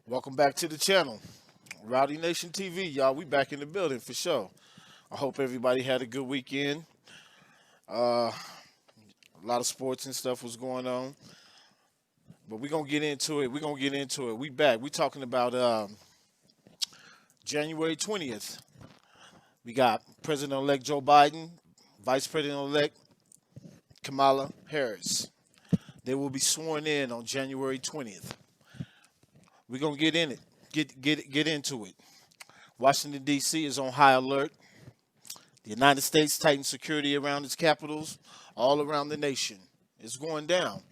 Welcome back to the channel. Rowdy Nation TV, y'all. We back in the building for sure. I hope everybody had a good weekend. A lot of sports and stuff was going on. But we're gonna get into it. We're gonna get into it. We back. We talking about January 20th. We got President-elect Joe Biden, Vice President-elect Kamala Harris. They will be sworn in on January 20th. We're gonna get in it. Get into it. Washington, D.C. is on high alert. The United States tightens security around its capitals all around the nation. It's going down.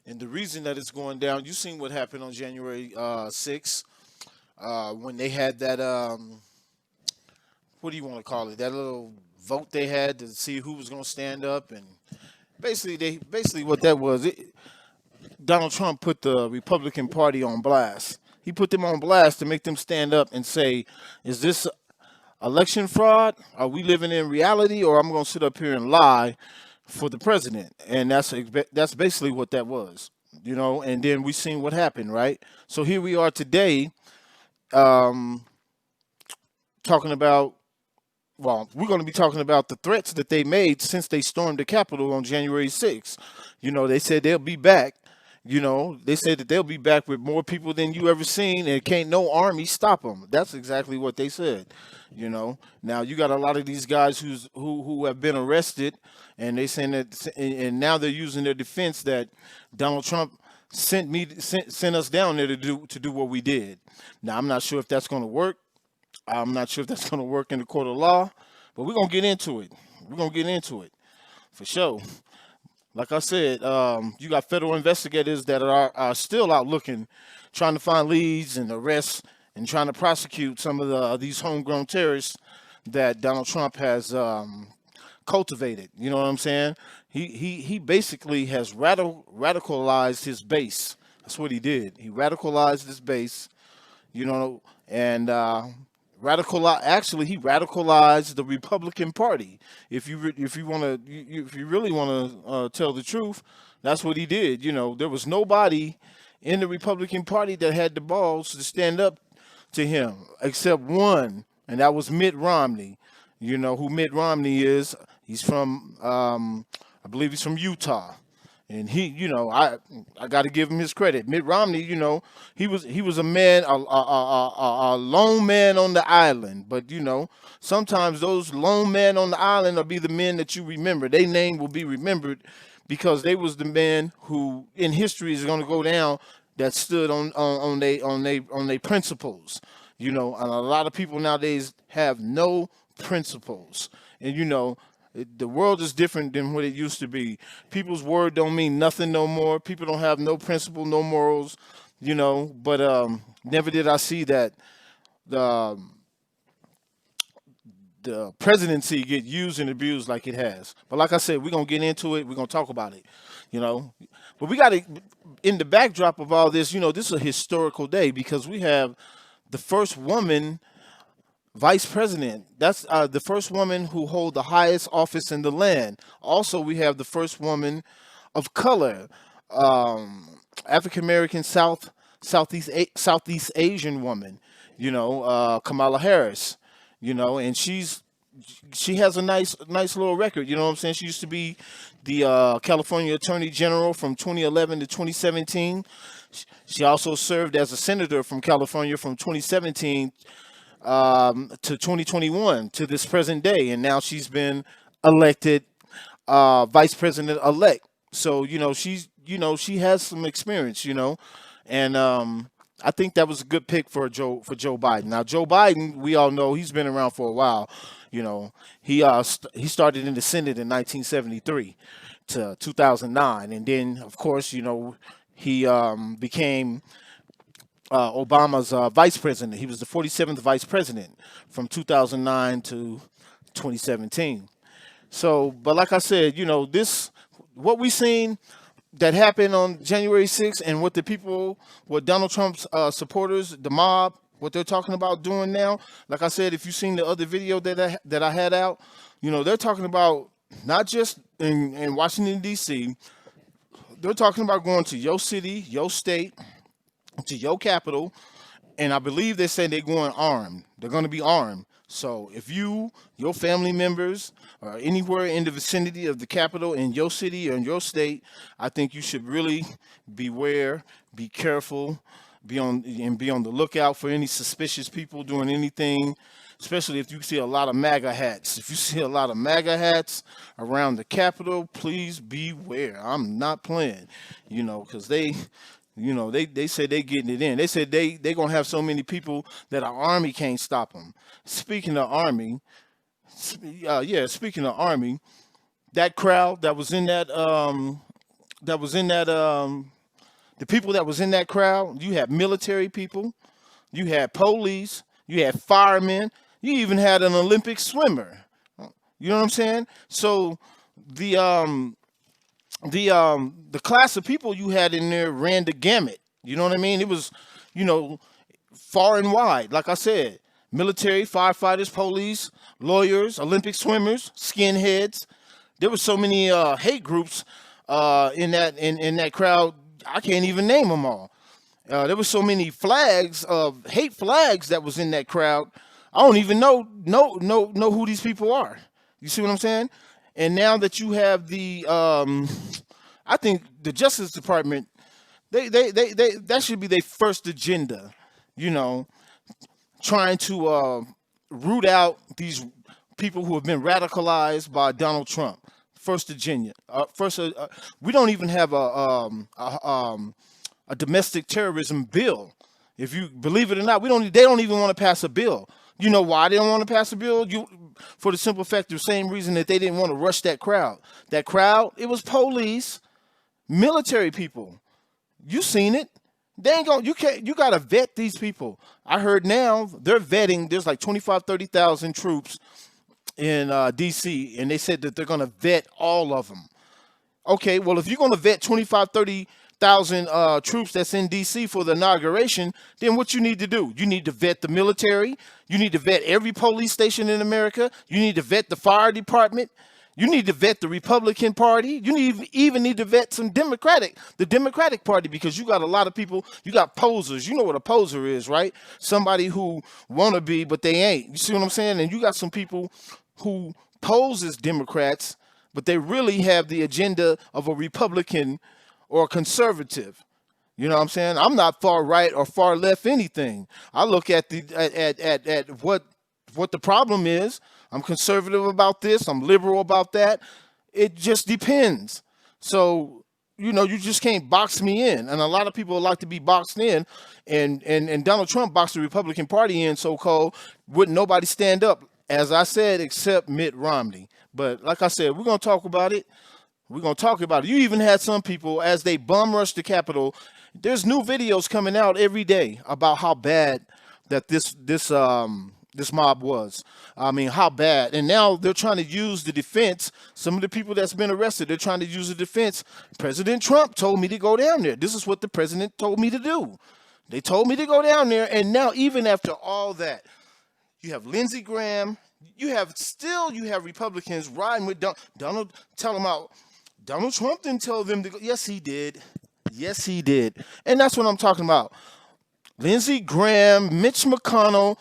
And the reason that it's going down, you seen what happened on January 6th when they had that, what do you want to call it, that little vote they had to see who was going to stand up. And basically what that was, Donald Trump put the Republican Party on blast. He put them on blast to make them stand up and say, is this election fraud? Are we living in reality, or I'm going to sit up here and lie for the president? And that's basically what that was, And then we seen what happened, right? So here we are today, talking about. Well, we're going to be talking about the threats that they made since they stormed the Capitol on January 6th. They said they'll be back. They said that they'll be back with more people than you ever seen, and can't no army stop them. That's exactly what they said. Now you got a lot of these guys who have been arrested, and they saying that, and now they're using their defense that Donald Trump sent us down there to do what we did. Now I'm not sure if that's going to work. I'm not sure if that's going to work in the court of law, but we're going to get into it. We're going to get into it for sure. Like I said, you got federal investigators that are still out looking, trying to find leads and arrest and trying to prosecute some of these homegrown terrorists that Donald Trump has cultivated. You know what I'm saying? He basically has radicalized his base. That's what he did. He radicalized his base, and he radicalized the Republican Party. If you really want to tell the truth, that's what he did. There was nobody in the Republican Party that had the balls to stand up to him except one, and that was Mitt Romney. You know who Mitt Romney is? He's from I believe he's from Utah. And I got to give him his credit. Mitt Romney, he was a man, a lone man on the island. But sometimes those lone men on the island will be the men that you remember. Their name will be remembered because they was the men who in history is going to go down that stood on they principles. And a lot of people nowadays have no principles, and the world is different than what it used to be. People's word don't mean nothing no more. People don't have no principle, no morals, But never did I see that the presidency get used and abused like it has. But like I said, we're gonna get into it. We're gonna talk about it, But we got to, in the backdrop of all this, this is a historical day because we have the first woman vice president. That's the first woman who hold the highest office in the land. Also, we have the first woman of color, African American Southeast Asian woman. Kamala Harris. And she has a nice little record. You know what I'm saying? She used to be the California Attorney General from 2011 to 2017. She also served as a senator from California from 2017 to 2021 to this present day, and now she's been elected vice president elect. So she has some experience, and I think that was a good pick for Joe Biden. Now Joe Biden, we all know he's been around for a while. He started in the Senate in 1973 to 2009, and then of course he became Obama's vice president. He was the 47th vice president from 2009 to 2017. So, but like I said, what we seen that happened on January 6th and what Donald Trump's supporters, the mob, what they're talking about doing now. Like I said, if you've seen the other video that I had out, they're talking about not just in Washington, D.C., they're talking about going to your city, your state, to your capital, and I believe they said they're going armed. They're going to be armed. So if you, your family members, are anywhere in the vicinity of the Capitol in your city or in your state, I think you should really beware, be careful, be on the lookout for any suspicious people doing anything. Especially if you see a lot of MAGA hats. If you see a lot of MAGA hats around the Capitol, please beware. I'm not playing, because they say they getting it in. They said they gonna have so many people that our army can't stop them. Speaking of army, speaking of army, that crowd that was in the people that was in that crowd, you had military people, you had police, you had firemen, you even had an Olympic swimmer. You know what I'm saying? So the the class of people you had in there ran the gamut. You know what I mean? It was, you know, far and wide. Like I said, military, firefighters, police, lawyers, Olympic swimmers, skinheads. There were so many hate groups in that crowd. I can't even name them all. There were so many flags of hate flags that was in that crowd. I don't even know who these people are. You see what I'm saying? And now that you have I think the Justice Department, they that should be their first agenda. You know, trying to root out these people who have been radicalized by Donald Trump. First agenda. We don't even have a domestic terrorism bill. If you believe it or not, they don't even want to pass a bill. You know why they don't want to pass a bill? For the simple fact, the same reason that they didn't want to rush that crowd. That crowd, it was police, military people. You seen it. They ain't gonna, you gotta vet these people. I heard now they're vetting, there's like 25, 30,000 troops in DC, and they said that they're gonna vet all of them. Okay, well, if you're gonna vet 25, 30,000 troops that's in DC for the inauguration, then what you need to do? You need to vet the military. You need to vet every police station in America. You need to vet the fire department. You need to vet the Republican Party. You even need to vet the Democratic Party, because you got a lot of people. You got posers. You know what a poser is, right? Somebody who want to be, but they ain't. You see what I'm saying? And you got some people who pose as Democrats, but they really have the agenda of a Republican or a conservative. You know what I'm saying? I'm not far right or far left anything. I look at what the problem is. I'm conservative about this. I'm liberal about that. It just depends. So, you know, you just can't box me in. And a lot of people like to be boxed in. And Donald Trump boxed the Republican Party in, so-called. Wouldn't nobody stand up, as I said, except Mitt Romney. But like I said, we're going to talk about it. We're going to talk about it. You even had some people, as they bum rushed the Capitol, there's new videos coming out every day about how bad that this mob was. I mean, how bad. And now they're trying to use the defense. Some of the people that's been arrested, they're trying to use the defense. President Trump told me to go down there. This is what the president told me to do. They told me to go down there. And now, even after all that, you have Lindsey Graham. You have Republicans riding with Donald, telling them out. Donald Trump didn't tell them to go. Yes, he did. Yes, he did. And that's what I'm talking about. Lindsey Graham, Mitch McConnell,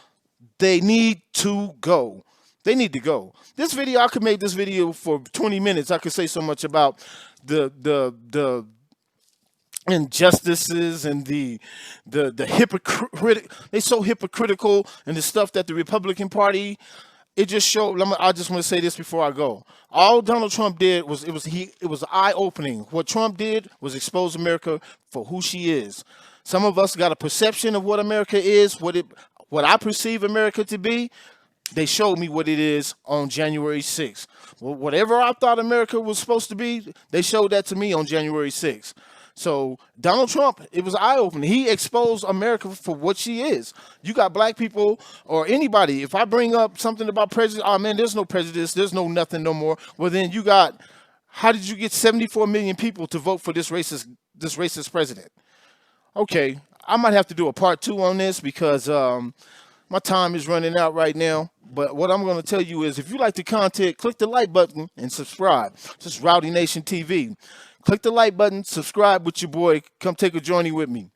they need to go. They need to go. This video, I could make this video for 20 minutes. I could say so much about the injustices and the hypocrite. They're so hypocritical, and the stuff that the Republican Party. It just showed. I just want to say this before I go. All Donald Trump did was eye-opening. What Trump did was expose America for who she is. Some of us got a perception of what America is, what I perceive America to be. They showed me what it is on January 6th. Well, whatever I thought America was supposed to be, they showed that to me on January 6th. So Donald Trump, it was eye-opening. He exposed America for what she is. You got black people or anybody. If I bring up something about prejudice, oh man, there's no prejudice, there's no nothing no more. Well, then you got, how did you get 74 million people to vote for this racist president? Okay, I might have to do a part 2 on this, because my time is running out right now. But what I'm going to tell you is, if you like the content, click the like button and subscribe. This is Rowdy Nation TV. Click the like button, subscribe with your boy. Come take a journey with me.